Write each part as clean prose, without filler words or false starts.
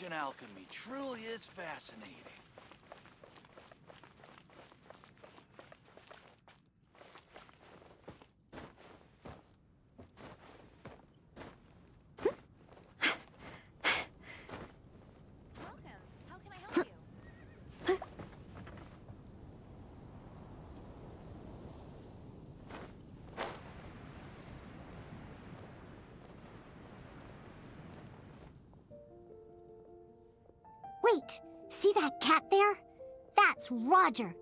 Ancient alchemy truly is fascinating. Welcome. How can I help you? Wait, see that cat there? That's Roger.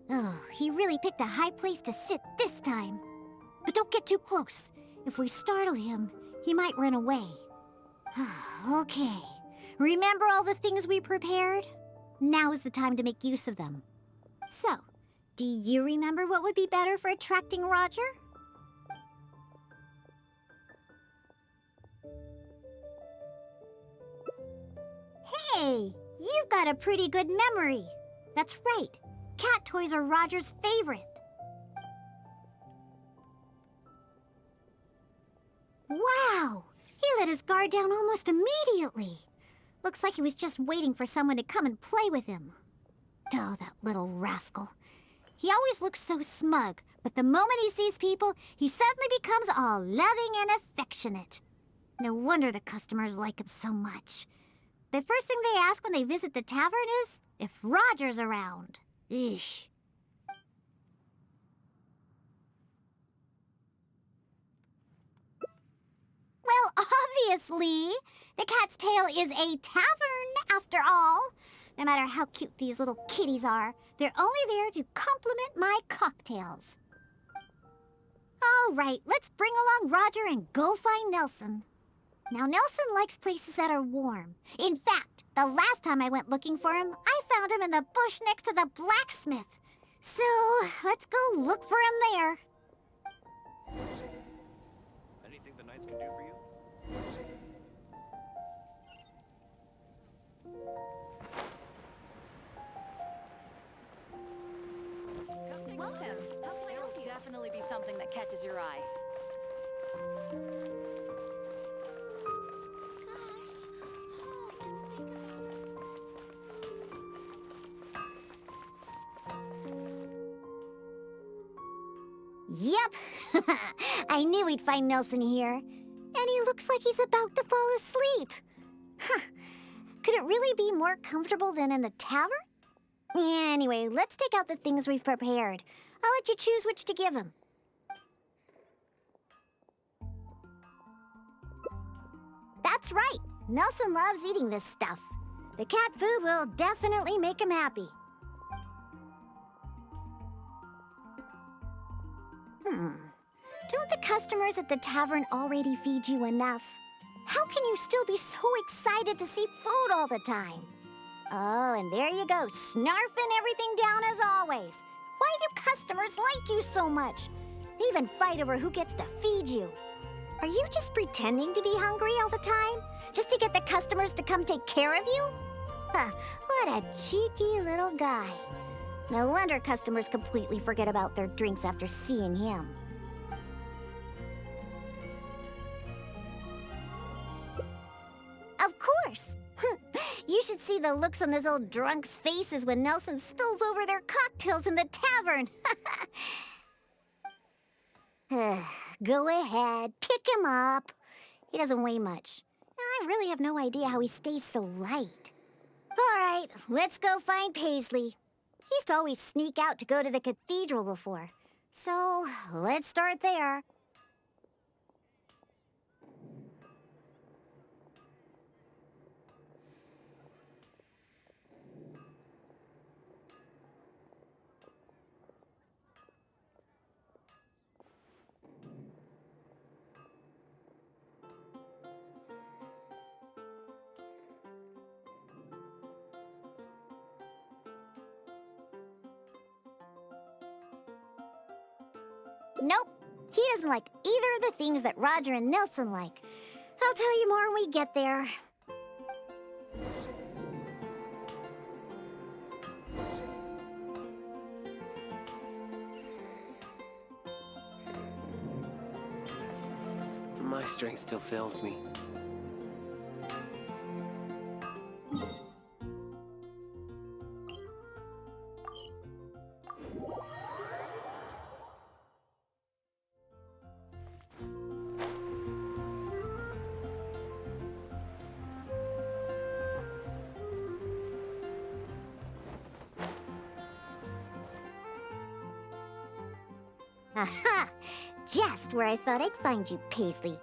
Oh, he really picked a high place to sit this time. But don't get too close. If we startle him, he might run away. Okay. Remember all the things we prepared? Now is the time to make use of them. So, do you remember what would be better for attracting Roger? Hey, you've got a pretty good memory. That's right. Cat toys are Roger's favorite. Wow! He let his guard down almost immediately. Looks like he was just waiting for someone to come and play with him. Oh, that little rascal. He always looks so smug, but the moment he sees people, he suddenly becomes all loving and affectionate. No wonder the customers like him so much. The first thing they ask when they visit the tavern is if Roger's around. Eesh. Well, obviously. The Cat's Tail is a tavern, after all. No matter how cute these little kitties are, they're only there to compliment my cocktails. All right, let's bring along Roger and go find Nelson. Now, Nelson likes places that are warm. In fact, the last time I went looking for him, I found him in the bush next to the blacksmith. So, let's go look for him there. Anything the knights can do for you? Come take a look. Welcome. How can I help you? There will definitely be something that catches your eye. Yep. I knew we'd find Nelson here. And he looks like he's about to fall asleep. Huh. Could it really be more comfortable than in the tavern? Anyway, let's take out the things we've prepared. I'll let you choose which to give him. That's right. Nelson loves eating this stuff. The cat food will definitely make him happy. Don't the customers at the tavern already feed you enough? How can you still be so excited to see food all the time? Oh, and there you go, snarfing everything down as always. Why do customers like you so much? They even fight over who gets to feed you. Are you just pretending to be hungry all the time? Just to get the customers to come take care of you? Huh, what a cheeky little guy. No wonder customers completely forget about their drinks after seeing him. Of course! You should see the looks on those old drunks' faces when Nelson spills over their cocktails in the tavern. Go ahead, pick him up. He doesn't weigh much. I really have no idea how he stays so light. All right, let's go find Paisley. He used to always sneak out to go to the cathedral before. So, let's start there. Nope. He doesn't like either of the things that Roger and Nelson like. I'll tell you more when we get there. My strength still fails me. Aha! Just where I thought I'd find you, Paisley.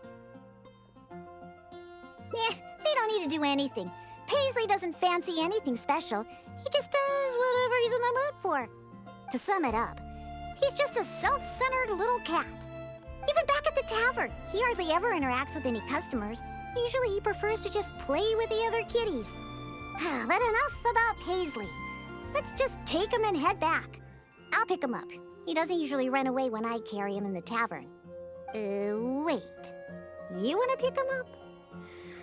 They don't need to do anything. Paisley doesn't fancy anything special. He just does whatever he's in the mood for. To sum it up, he's just a self-centered little cat. Even back at the tavern, he hardly ever interacts with any customers. Usually he prefers to just play with the other kitties. But enough about Paisley. Let's just take him and head back. I'll pick him up. He doesn't usually run away when I carry him in the tavern. Wait. You want to pick him up?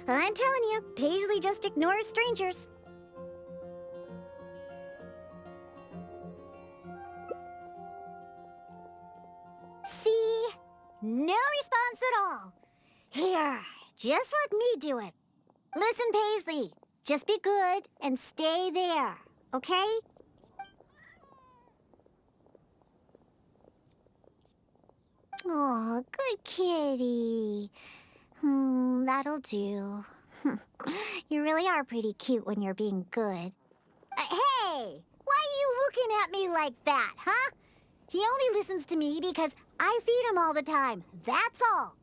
I'm telling you, Paisley just ignores strangers. See? No response at all. Here, just let me do it. Listen, Paisley, just be good and stay there, okay? Aw, good kitty. That'll do. You really are pretty cute when you're being good. Hey! Why are you looking at me like that, huh? He only listens to me because I feed him all the time. That's all.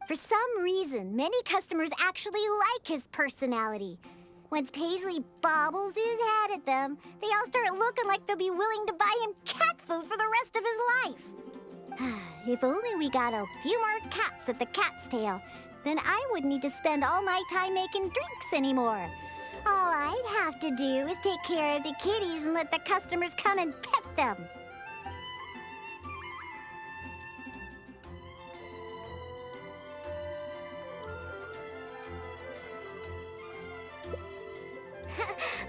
For some reason, many customers actually like his personality. Once Paisley bobbles his head at them, they all start looking like they'll be willing to buy him cat food for the rest of his life. If only we got a few more cats at the Cat's Tail, then I wouldn't need to spend all my time making drinks anymore. All I'd have to do is take care of the kitties and let the customers come and pet them.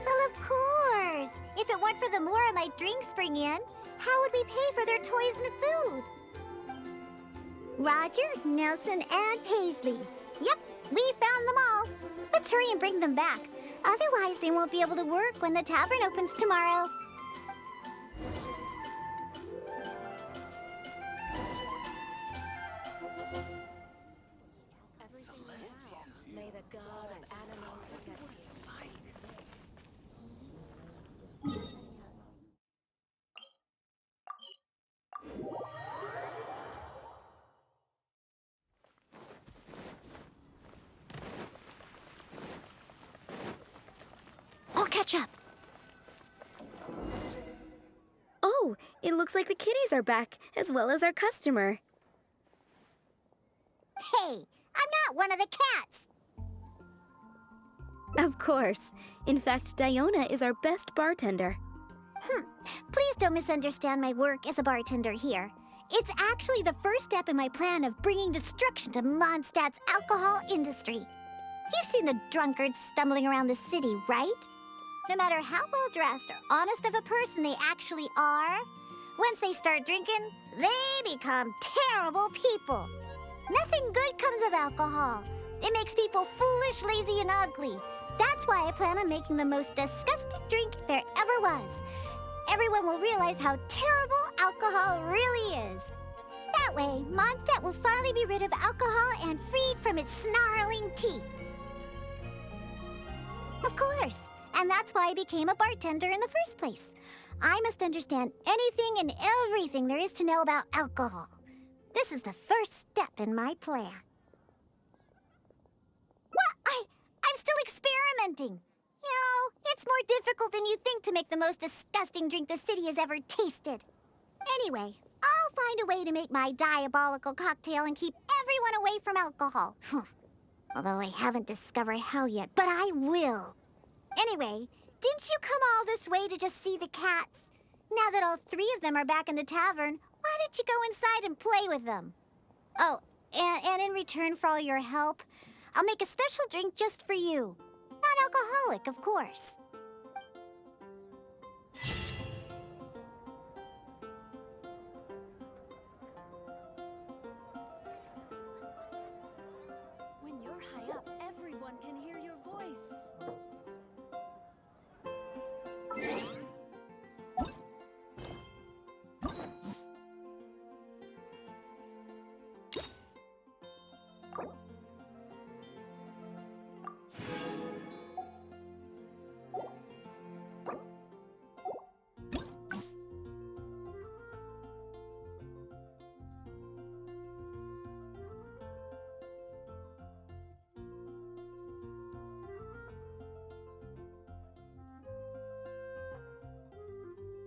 Well, of course. If it weren't for the more my drinks bring in, how would we pay for their toys and food? Roger, Nelson, and Paisley. Yep, we found them all. Let's hurry and bring them back. Otherwise, they won't be able to work when the tavern opens tomorrow. May the god of animal protect you. I'll catch up. Oh, it looks like the kitties are back, as well as our customer. Hey, I'm not one of the cats. Of course. In fact, Diona is our best bartender. Please don't misunderstand my work as a bartender here. It's actually the first step in my plan of bringing destruction to Mondstadt's alcohol industry. You've seen the drunkards stumbling around the city, right? No matter how well-dressed or honest of a person they actually are, once they start drinking, they become terrible people. Nothing good comes of alcohol. It makes people foolish, lazy, and ugly. That's why I plan on making the most disgusting drink there ever was. Everyone will realize how terrible alcohol really is. That way, Mondstadt will finally be rid of alcohol and freed from its snarling teeth. Of course. And that's why I became a bartender in the first place. I must understand anything and everything there is to know about alcohol. This is the first step in my plan. What? I'm still experimenting. You know, it's more difficult than you think to make the most disgusting drink the city has ever tasted. Anyway, I'll find a way to make my diabolical cocktail and keep everyone away from alcohol. Although I haven't discovered how yet, but I will. Anyway, didn't you come all this way to just see the cats? Now that all three of them are back in the tavern, why don't you go inside and play with them? Oh, and in return for all your help, I'll make a special drink just for you. Non-alcoholic, of course. When you're high up, everyone can hear your voice.